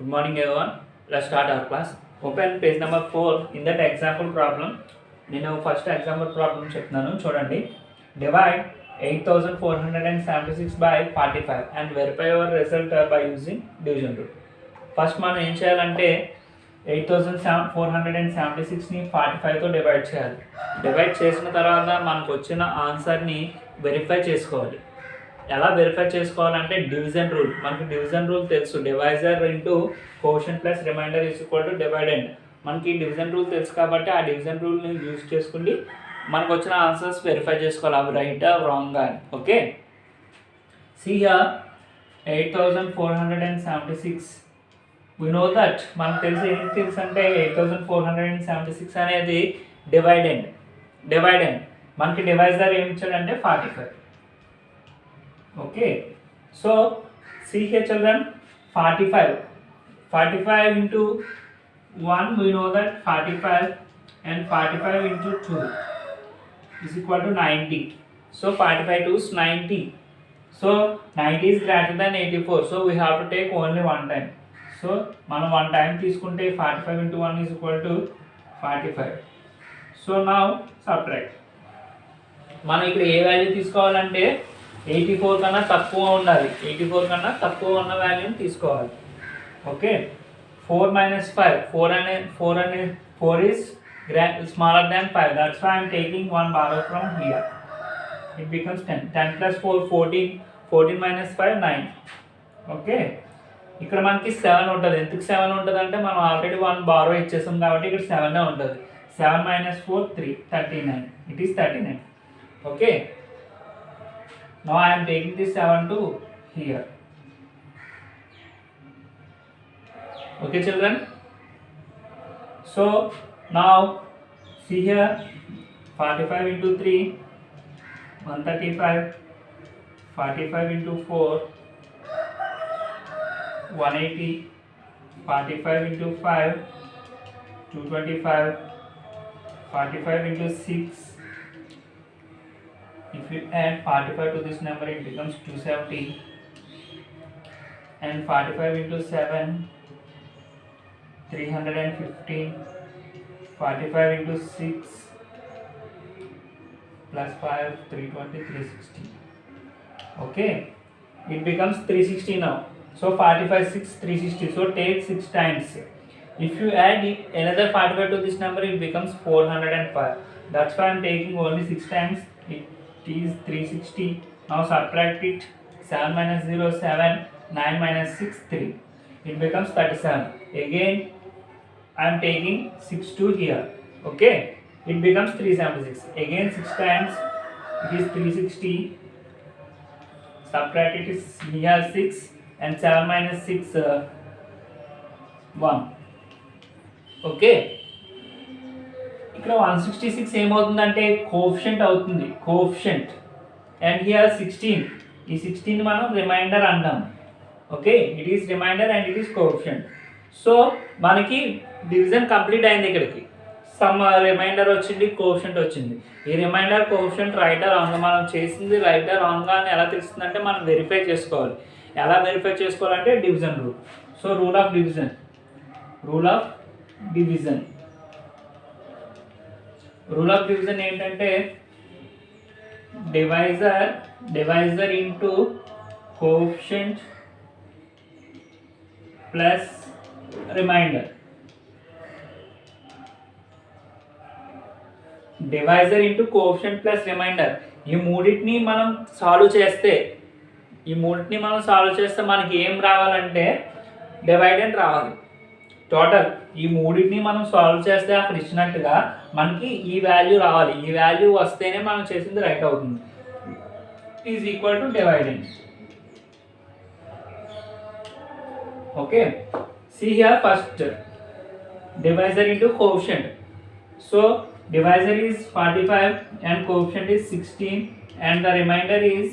Good morning everyone. Let's start our class. Open page number 4. In that example problem, నేను first example problem చెప్తున్నాను చూడండి. Divide 8476 by 45 and verify your result by using division rule. First మనం ఏం చేయాలంటే 8476ని 45తో divide చేయాలి. Divide చేసిన తర్వాత మనకు వచ్చిన ఆన్సర్ని వెరిఫై చేసుకోవాలి. ఎలా వెరిఫై చేసుకోవాలంటే డివిజన్ రూల్. మనకి డివిజన్ రూల్ తెలుసు, divisor into quotient plus remainder is equal to dividend. మనకి డివిజన్ రూల్ తెలుసు కాబట్టి ఆ డివిజన్ రూల్ని యూజ్ చేసుకుని మనకు వచ్చిన ఆన్సర్స్ వెరిఫై చేసుకోవాలి, అవి రైటా రాంగ్ అని. Okay, see here 8476 we know that మనకు తెలిసి ఏంటి తెలుసు అంటే 8476 అనేది డివైడెండ్. మనకి డివైజర్ ఏమి ఇచ్చాడంటే 45. Okay, so see here children, 45 into 1 we know that 45 and 45 into 2 is equal to 90. So 45 to 90. So 90 is greater than 84. So we have to take only one time. So మనం one time తీసుకుంటే 45 into 1 is equal to 45. So now subtract. మనం ఇక్కడ ఏ value తీసుకోవాలంటే 84 కన్నా తక్కువ ఉండాలి. 84 కన్నా తక్కువ ఉన్న వాల్యూని తీసుకోవాలి. Okay, 4 minus 5, 4 is smaller than 5. That's why I'm taking one borrow from here. It becomes 10. 10 plus 4, 14. 14 minus 5, 9. Okay, ఇక్కడ మనకి 7 ఉంటుంది. ఎందుకు 7 ఉంటుంది అంటే మనం ఆల్రెడీ 1 బారో ఇచ్చేసాం కాబట్టి ఇక్కడ 7 ఉంటుంది. 7 minus 4, 3, 39. It is 39. Okay, now I am taking this 7 to here. Okay children, so now see here, 45 into 3, 135, 45 into 4, 180, 45 into 5, 225, 45 into 6. If you add 45 to this number, it becomes 270, and 45 into 7, 315, 45 into 6 plus 5, 320, 360. Okay, it becomes 360 now. So 45, 6, 360. So take 6 times. If you add another 45 to this number, it becomes 405. That's why I'm taking only 6 times. It is 360. Now subtract it. 7 minus 0, 7. 9 minus 6, 3. It becomes 37. Again I am taking 6 to here. Okay, it becomes 376. Again 6 times, it is 360. Subtract it is here 6, and 7 minus 6, 1. Okay, ఇక్కడ 166 ఏమవుతుందంటే coefficient అవుతుంది, coefficient. And here 16, ఈ 16 మనం remainder అంటాం. Okay, it is remainder and it is coefficient. So మనకి division complete అయింది. ఇక్కడికి some reminder వచ్చింది, కోఎఫిషియంట్ వచ్చింది. ఈ రిమైండర్ కోఎఫిషియంట్ రైటా రాంగ్, మనం చేసింది రైటా రాంగ్ అని ఎలా తెలుస్తుందంటే మనం వెరిఫై చేసుకోవాలి. ఎలా వెరిఫై చేసుకోవాలంటే division rule. So rule of division ఏంటంటే divisor into coefficient plus remainder. Divisor into coefficient plus remainder. ఈ మూడింటిని మనం సాల్వ్ చేస్తే మనకి ఏం రావాలంటే డివైడెంట్ రావాలి. టోటల్ ఈ మూడింటిని మనం సాల్వ్ చేస్తే అక్కడ ఇచ్చినట్టుగా మనకి ఈ వాల్యూ రావాలి. ఈ వాల్యూ వస్తేనే మనం చేసింది రైట్ అవుతుంది. Is equal to dividend. Okay, see here first, divisor into coefficient. So divisor is 45 and coefficient is 16, and the remainder is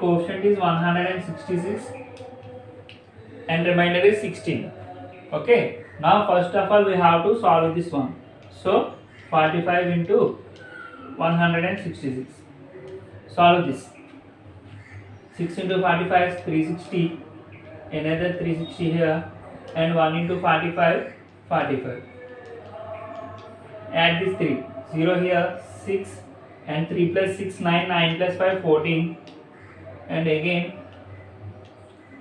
coefficient is 166 and remainder is 16. Okay, now first of all we have to solve this one. So 45 into 166. Solve this. 6 into 45 is 360. another 360 here, and 1 into 45, 45. Add these 3, 0 here, 6, and 3 plus 6, 9, 9 plus 5, 14, and again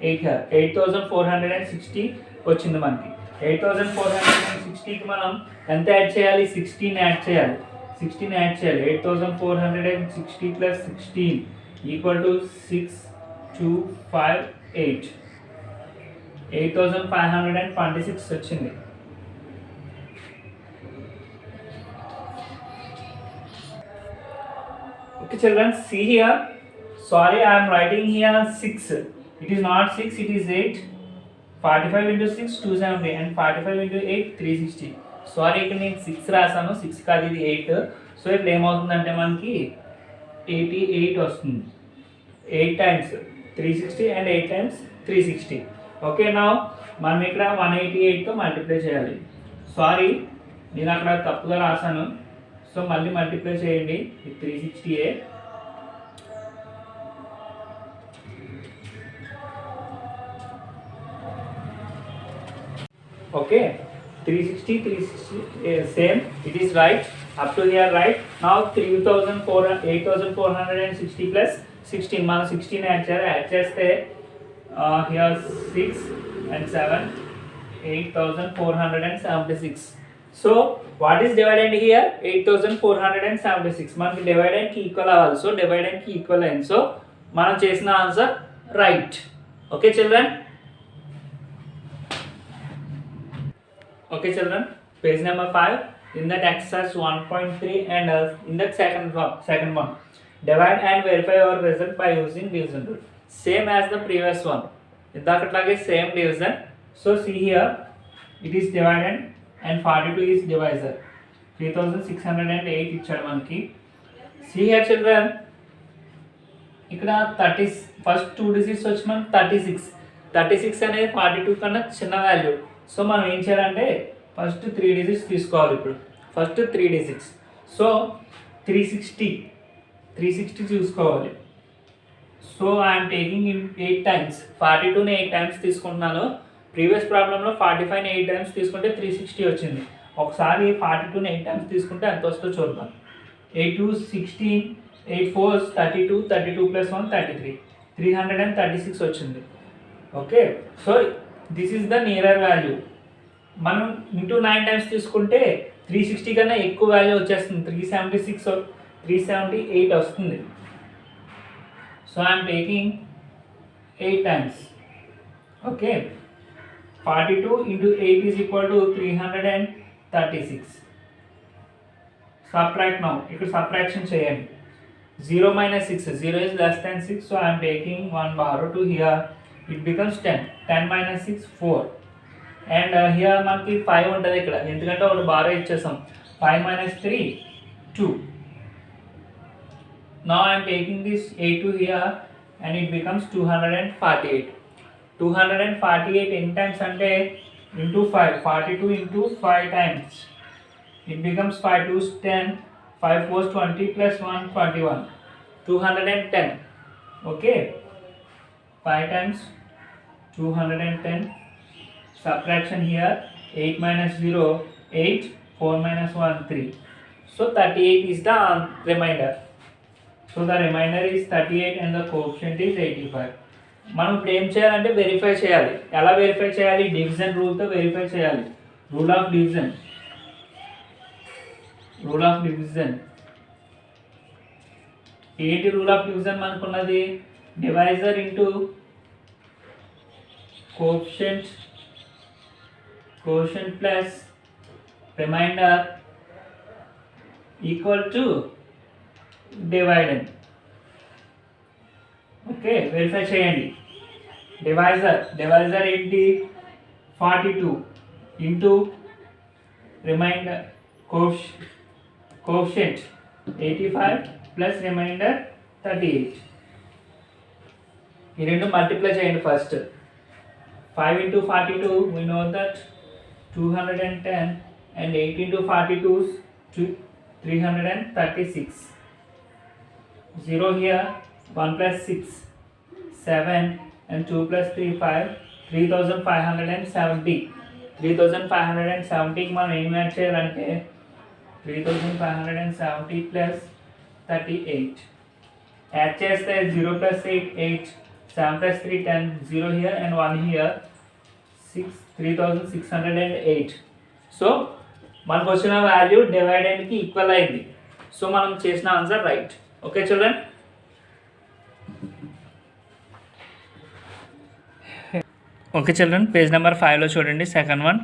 8 here, 8460 వచ్చింది మనకి. 8460కి మనం ఎంత add చేయాలి? 16 add చేయాలి. 16 add చేయాలి. 8460 plus 16 equal to 6258. 8526 వచ్చింది. Okay children, see here. Sorry, I am writing here 6. It is not 6, it is 8. 45 into 6, 270, and 45 into 8, 360. Sorry, ఇక్కడ నేను 6 రాసాను, 6 కాదు ఇది 8. సో ఇక్కడ ఏమవుతుందంటే మనకి 88 వస్తుంది. 8 times 360 and 8 times 360. ఓకే, నా మనం ఇక్కడ 188తో మల్టిప్లై చేయాలి. సారీ, నేను అక్కడ తప్పుగా రాసాను. సో మళ్ళీ మల్టిప్లై చేయండి. ఇది 360. Okay, 360 same, it is right up to here, right? Now 8460 plus 16, మనం 16 యాడ్ చేస్తే here 6 and 7, 8476. So what is dividend here? 8476. మనకి డివైడెండ్ కి ఈక్వల్ అవ్వాలి. సో డివైడెండ్ కి ఈక్వల్ అయింది. సో మనం చేసిన answer right. Okay children. Okay children, page number 5. In that exercise 1.3 and in that second one, divide and verify your result by using division rule. Same as the previous one. Idakatlage same division. So see here, it is divided and 42 is divisor. 3608 ఇచ్చాడు మనకి. See here children, ఇక్కడ 30 first 2 digits వచ్చి మనకి 36 అనేది 42 కన్నా చిన్న value. So మనం ఏం చేయాలంటే ఫస్ట్ 3 డిజిట్స్ తీసుకోవాలి. ఇప్పుడు ఫస్ట్ 3 డిజిట్స్. సో 360 చూసుకోవాలి. So I'm taking in 8 times. 42ని 8 టైమ్స్ తీసుకుంటున్నాను. ప్రీవియస్ ప్రాబ్లంలో 45ని 8 టైమ్స్ తీసుకుంటే 360 వచ్చింది. ఒకసారి 42ని 8 టైమ్స్ తీసుకుంటే ఎంత వస్తుందో చూద్దాం. 8 2 16, 8 4 32, 32 plus 1 33, 336 వచ్చింది. Okay, so this is the nearer value. మనం ఇంటూ 9 టైమ్స్ తీసుకుంటే 360 కన్నా ఎక్కువ వాల్యూ వచ్చేస్తుంది. 378 వస్తుంది. So I'm taking 8 times. Okay, 42 into 8 is equal to 336. Subtract now. ఇక్కడ subtraction చేయండి. 0 minus 6. 0 is less than 6. So I am taking 1 borrow to here. It becomes 10. 10 minus 6, 4. And here మనకి 5 ఉంటుంది ఇక్కడ, ఎందుకంటే ఒకటి బారో ఇచ్చేసాం. 5 minus 3, 2. Now I am taking this 8 to here and it becomes 248. 248 ఎన్ని times అంటే into 5. 42 into 5 times. It becomes 5 2s 10, 5 4s 20 plus 1 21. 210. Okay. 5 times 210. Subtraction here. 8 minus 0, 8. 4 minus 1, 3. So 38 is the remainder. So the remainder is 38 and the coefficient is 85. మనం ఇప్పుడు ఏం చేయాలంటే verify చేయాలి. ఎలా verify చేయాలి? Division రూల్తో వెరిఫై చేయాలి. Rule of division. ఏంటి రూల్ ఆఫ్ డివిజన్ మనకున్నది? Divisor into coefficient plus remainder equal to dividend. Okay, verify చేయండి. డివైజర్ ఏంటి? 42 into remainder coefficient 85 plus remainder 38. ఈ రెండు మల్టిప్లై చేయండి first. 5 into 42 we know that 210 and 8 into 42 is 336. 0 here, 1 plus 6, 7 and 2 plus 3, 5, 3570. 3570కి మనం ఏం add చేయాలంటే 3570 plus 38 add చేస్తే 0 plus 8 8, 7 plus 3 10, 0 here and 1 here, 3608. సో మనకు వచ్చిన వాల్యూ డివైడెండ్కి ఈక్వల్ అయింది. సో మనం చేసిన answer right. Okay children. Okay children, page number 5లో చూడండి. Second one,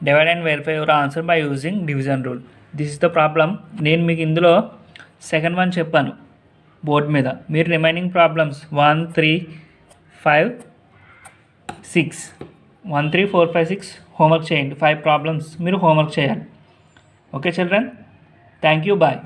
divide and verify your answer by using division rule. This is the problem. నేను మీకు ఇందులో సెకండ్ వన్ చెప్పాను బోర్డ్ మీద. మీరు రిమైనింగ్ ప్రాబ్లమ్స్ 1 3 5 6 1 3 4 5 6 హోంవర్క్ చేయండి. 5 ప్రాబ్లమ్స్ మీరు హోంవర్క్ చేయాలి. Okay children, thank you, bye.